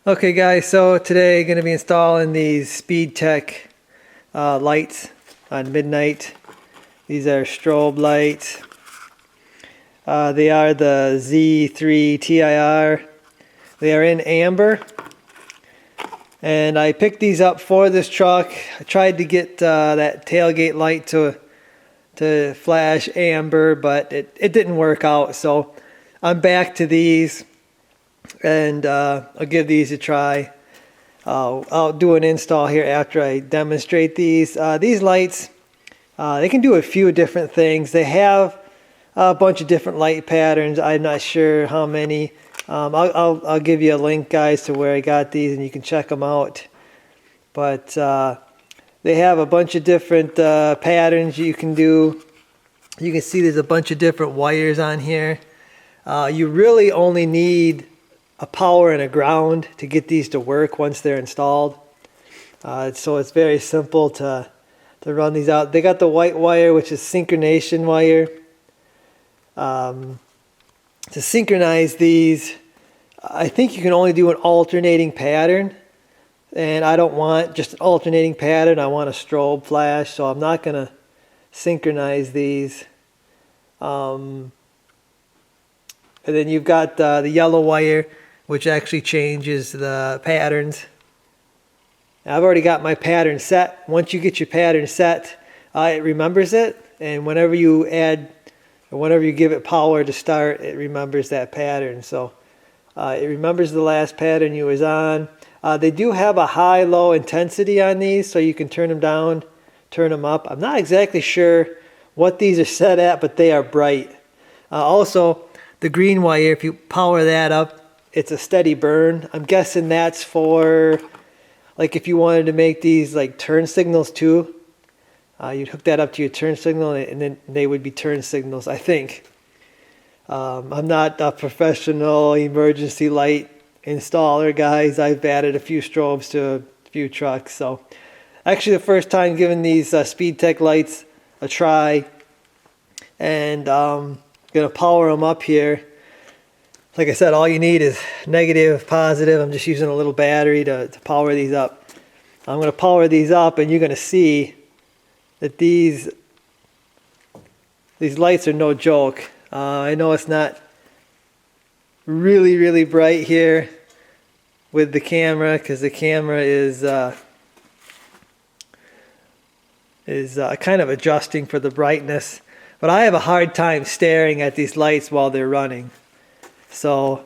Okay guys, so today I'm going to be installing these SpeedTech lights on midnight. These are strobe lights. They are the Z-3 TIR. They are in amber. And I picked these up for this truck. I tried to get that tailgate light to flash amber, but it didn't work out. So I'm back to these. And I'll give these a try. I'll do an install here after I demonstrate these. These lights, they can do a few different things. They have a bunch of different light patterns. I'm not sure how many. I'll give you a link, guys, to where I got these, and you can check them out. But they have a bunch of different patterns you can do. You can see there's a bunch of different wires on here. You really only need a power and a ground to get these to work once they're installed. So it's very simple to run these out. They got the white wire, which is synchronization wire. To synchronize these, I think you can only do an alternating pattern. And I don't want just an alternating pattern. I want a strobe flash, so I'm not going to synchronize these. And then you've got the yellow wire, which actually changes the patterns. I've already got my pattern set. Once you get your pattern set, it remembers it, and whenever you add, or whenever you give it power to start, it remembers that pattern. So it remembers the last pattern you was on. They do have a high-low intensity on these, so you can turn them down, turn them up. I'm not exactly sure what these are set at, but they are bright. Also, the green wire, if you power that up, it's a steady burn. I'm guessing that's for, like, if you wanted to make these like turn signals too. You'd hook that up to your turn signal, and then they would be turn signals, I think. I'm not a professional emergency light installer, guys. I've added a few strobes to a few trucks. So actually the first time giving these SpeedTech lights a try. And I'm going to power them up here. Like I said, all you need is negative, positive. I'm just using a little battery to power these up. I'm going to power these up, and you're going to see that these lights are no joke. I know it's not really bright here with the camera, because the camera is kind of adjusting for the brightness. But I have a hard time staring at these lights while they're running. So,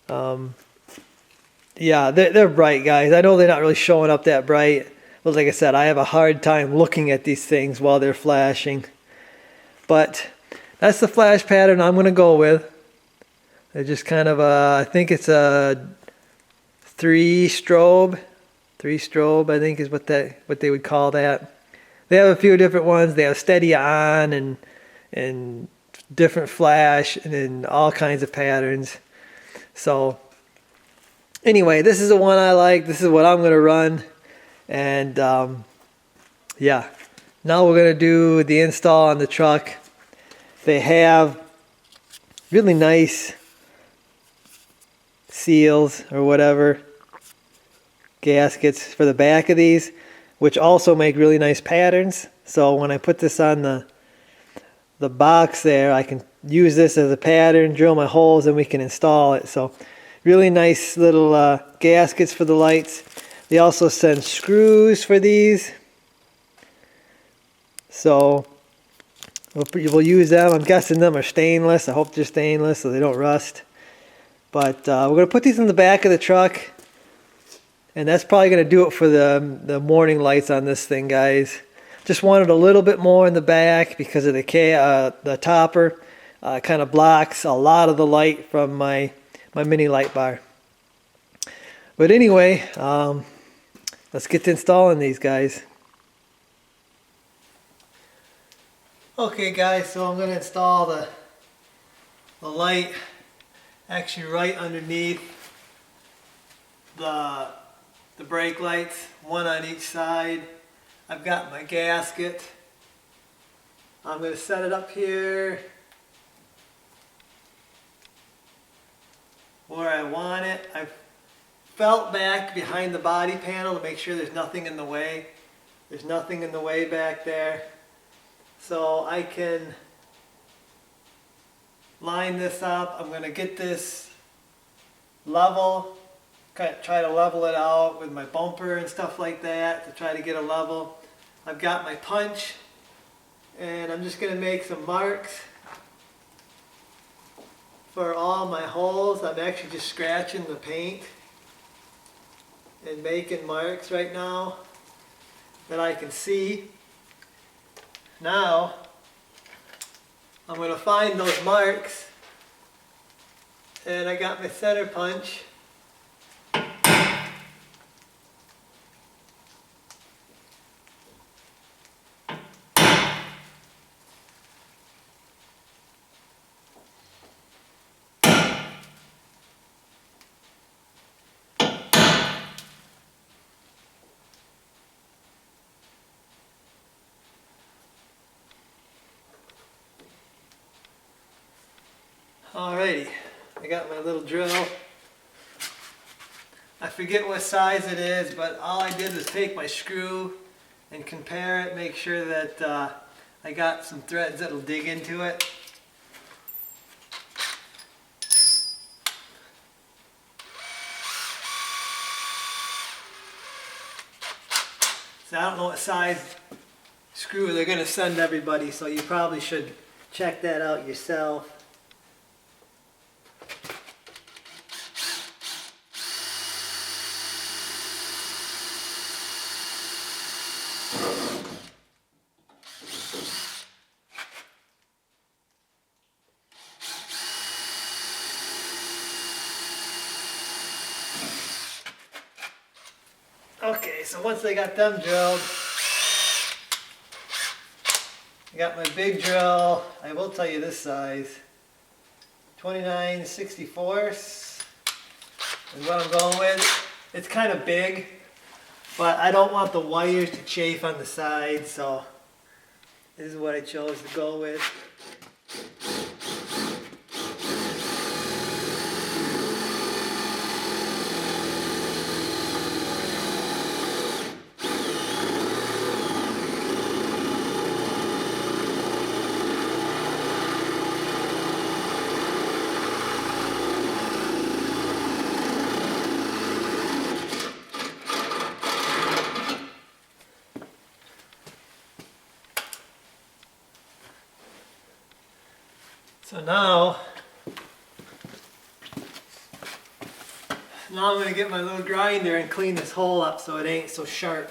yeah, they're bright, guys. I know they're not really showing up that bright. But like I said, I have a hard time looking at these things while they're flashing. But that's the flash pattern I'm going to go with. They're just kind of I think it's a 3 strobe. 3 strobe, I think, is what they would call that. They have a few different ones. They have steady on and different flash, and then all kinds of patterns. So anyway, this is the one I like. This is what I'm going to run. And yeah, now we're going to do the install on the truck. They have really nice seals or whatever, gaskets for the back of these, which also make really nice patterns. So when I put this on the box there, I can use this as a pattern, drill my holes, and we can install it. So really nice little gaskets for the lights. They also send screws for these. So we'll use them. I'm guessing them are stainless. I hope they're stainless so they don't rust. But we're going to put these in the back of the truck. And that's probably going to do it for the morning lights on this thing, guys. Just wanted a little bit more in the back because of the topper. Kind of blocks a lot of the light from my mini light bar. But anyway, let's get to installing these guys. Okay guys, so I'm going to install the light actually right underneath the brake lights, one on each side. I've got my gasket. I'm going to set it up here where I want it. I've felt back behind the body panel to make sure there's nothing in the way. There's nothing in the way back there. So I can line this up. I'm going to get this level, try to level it out with my bumper and stuff like that to try to get a level. I've got my punch and I'm just going to make some marks for all my holes. I'm actually just scratching the paint and making marks right now that I can see. Now I'm going to find those marks, and I got my center punch. Alrighty, I got my little drill. I forget what size it is, but all I did was take my screw and compare it, make sure that I got some threads that'll dig into it. So I don't know what size screw they're going to send everybody, so you probably should check that out yourself. Okay, so once I got them drilled, I got my big drill. I will tell you this size, 29/64 is what I'm going with. It's kind of big, but I don't want the wires to chafe on the side, so this is what I chose to go with. So now I'm going to get my little grinder and clean this hole up so it ain't so sharp.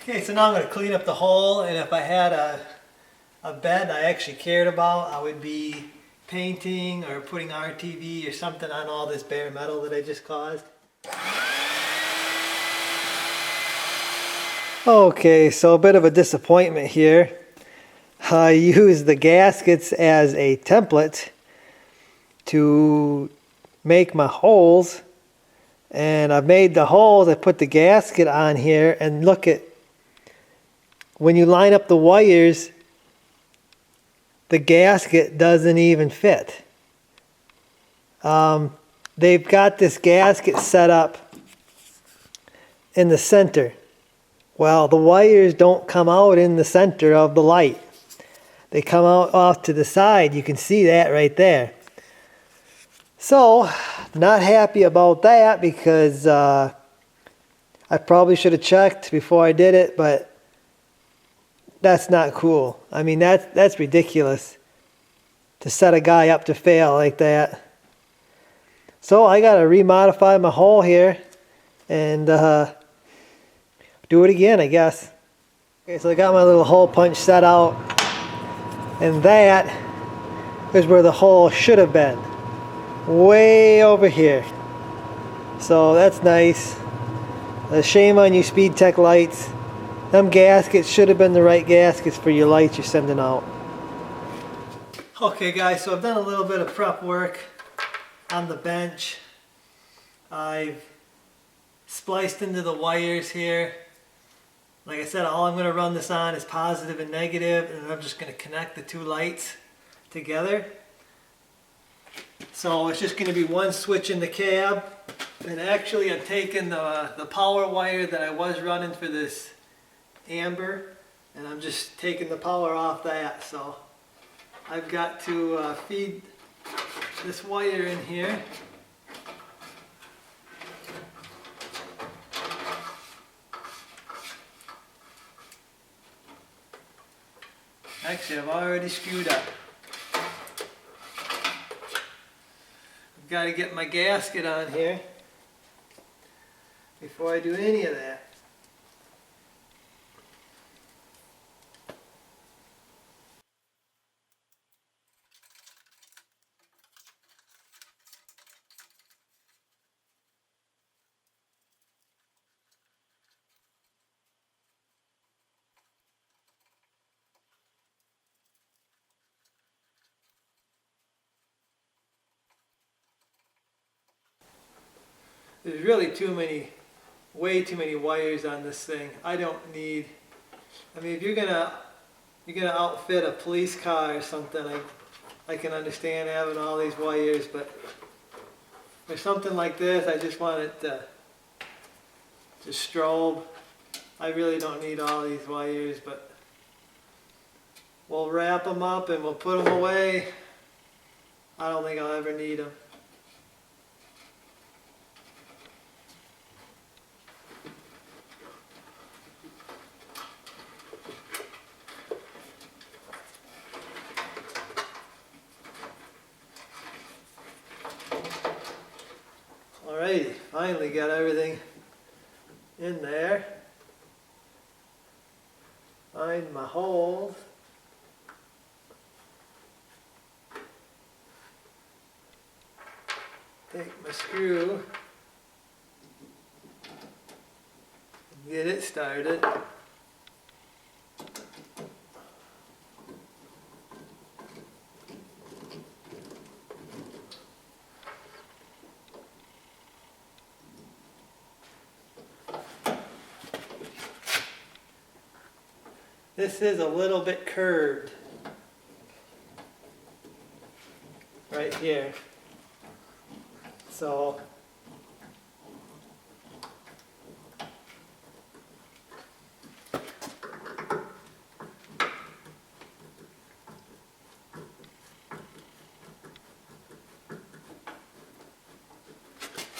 Okay, so now I'm going to clean up the hole, and if I had a bed I actually cared about, I would be painting or putting RTV or something on all this bare metal that I just caused. Okay, so a bit of a disappointment here. I used the gaskets as a template to make my holes, and I've made the holes. I put the gasket on here, and look at, when you line up the wires, the gasket doesn't even fit. They've got this gasket set up in the center. Well, the wires don't come out in the center of the light. They come out off to the side. You can see that right there. So, not happy about that, because I probably should have checked before I did it, but that's not cool. I mean, that's ridiculous to set a guy up to fail like that. So I got to remodify my hole here and do it again, I guess. Okay, so I got my little hole punch set out, and that is where the hole should have been, way over here. So that's nice. Shame on you, SpeedTech Lights. Them gaskets should have been the right gaskets for your lights you're sending out. Okay guys, so I've done a little bit of prep work on the bench. I've spliced into the wires here. Like I said, all I'm going to run this on is positive and negative, and I'm just going to connect the two lights together. So it's just going to be one switch in the cab, and actually I'm taking the power wire that I was running for this amber, and I'm just taking the power off that. So I've got to feed this wire in here. Actually, I've already screwed up. I've got to get my gasket on here before I do any of that. There's really way too many wires on this thing. I don't need, I mean, if you're gonna outfit a police car or something, I can understand having all these wires, but for something like this, I just want it to strobe. I really don't need all these wires, but we'll wrap them up and we'll put them away. I don't think I'll ever need them. Alrighty, finally got everything in there. Find my holes. Take my screw. Get it started. This is a little bit curved right here. So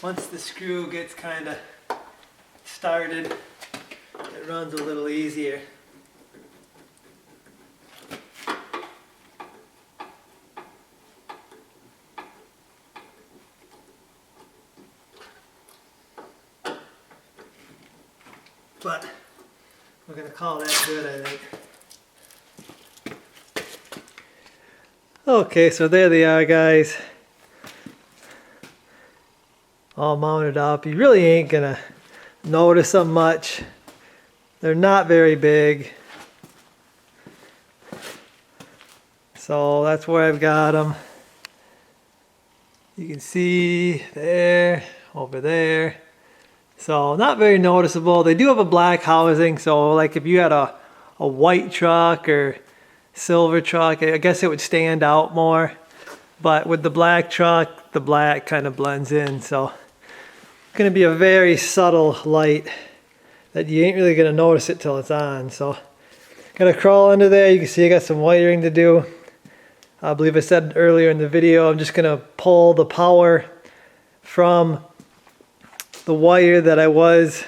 once the screw gets kind of started, it runs a little easier. But we're going to call that good, I think. Okay, so there they are, guys. All mounted up. You really ain't going to notice them much. They're not very big. So that's where I've got them. You can see there, over there. So not very noticeable. They do have a black housing, so like if you had a white truck or silver truck, I guess it would stand out more. But with the black truck, the black kind of blends in. So it's going to be a very subtle light that you ain't really going to notice it till it's on. So gonna crawl under there. You can see I got some wiring to do. I believe I said earlier in the video, I'm just gonna pull the power from the wire that I was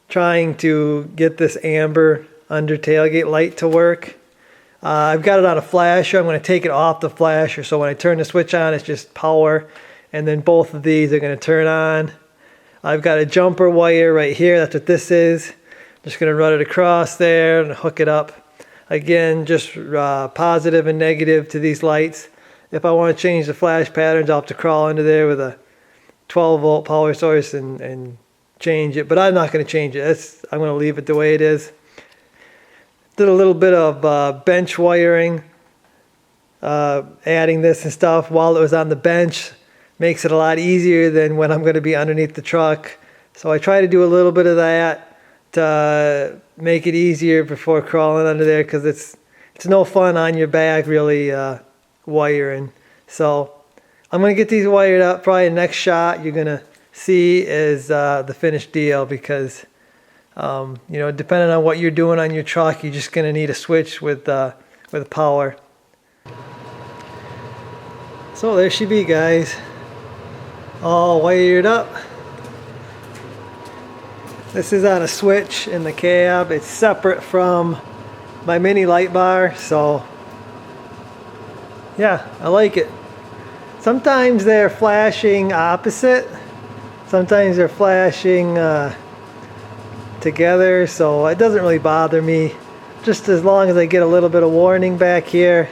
trying to get this amber under tailgate light to work. I've got it on a flasher. I'm going to take it off the flasher, so when I turn the switch on, it's just power, and then both of these are going to turn on. I've got a jumper wire right here. That's what this is. Just going to run it across there and hook it up. Again, just positive and negative to these lights. If I want to change the flash patterns, I'll have to crawl into there with a 12-volt power source and change it. But I'm not going to change it. I'm going to leave it the way it is. Did a little bit of bench wiring, adding this and stuff while it was on the bench. Makes it a lot easier than when I'm going to be underneath the truck. So I try to do a little bit of that to make it easier before crawling under there, because it's no fun on your back really wiring. So I'm going to get these wired up. Probably the next shot you're going to see is the finished deal, because you know, depending on what you're doing on your truck, you're just going to need a switch with power. So there she be, guys, all wired up. This is on a switch in the cab. It's separate from my mini light bar, so yeah, I like it. Sometimes they're flashing opposite, sometimes they're flashing together, so it doesn't really bother me, just as long as I get a little bit of warning back here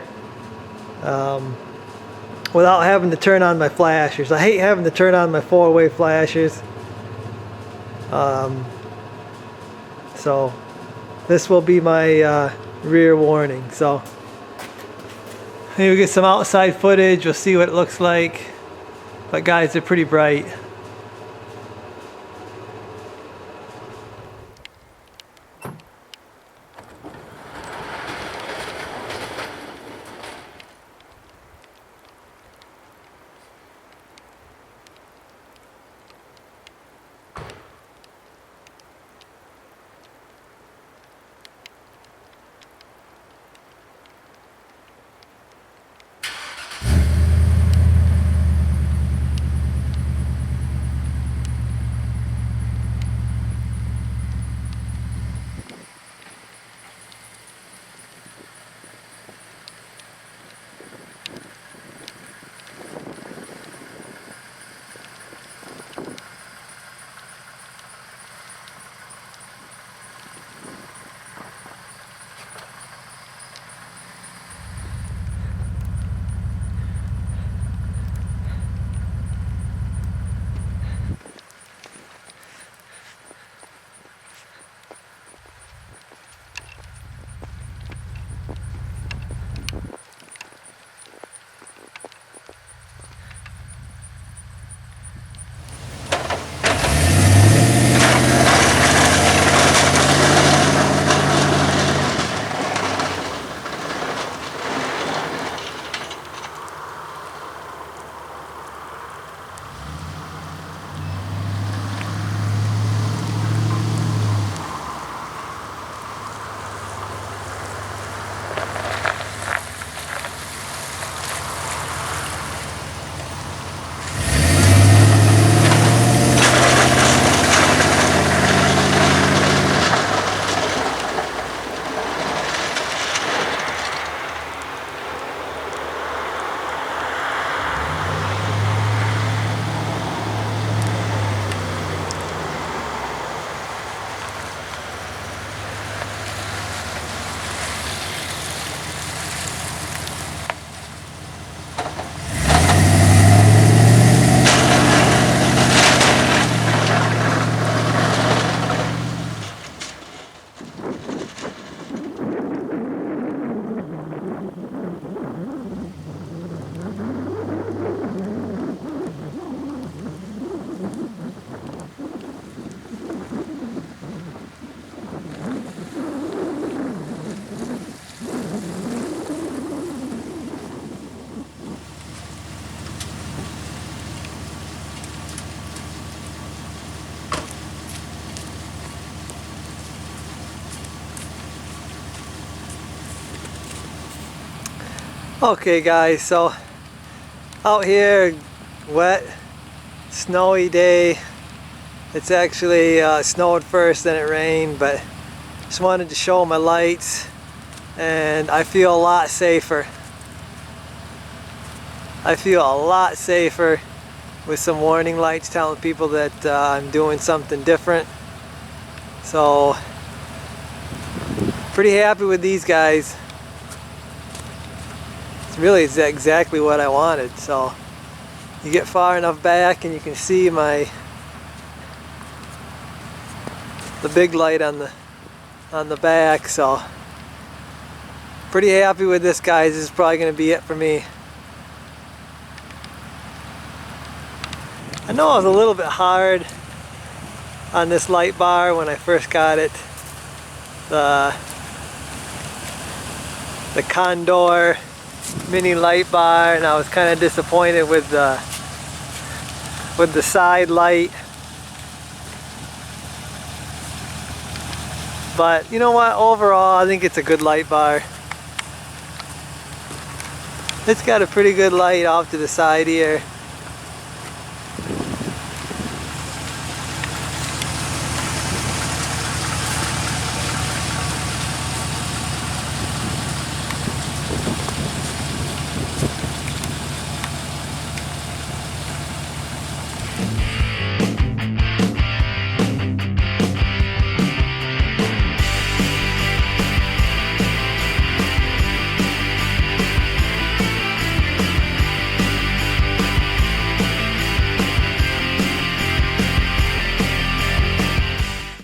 without having to turn on my flashers. I hate having to turn on my four-way flashers. So this will be my rear warning. So maybe we'll get some outside footage. We'll see what it looks like. But guys, they're pretty bright. Okay guys, so out here, wet, snowy day. It's actually snowed first, then it rained, but just wanted to show my lights, and I feel a lot safer. I feel a lot safer with some warning lights telling people that I'm doing something different. So pretty happy with these guys. It's really exactly what I wanted. So you get far enough back and you can see the big light on the back. So pretty happy with this, guys. This is probably going to be it for me. I know I was a little bit hard on this light bar when I first got it. The Condor mini light bar, and I was kind of disappointed with the side light. But you know what? Overall, I think it's a good light bar. It's got a pretty good light off to the side here.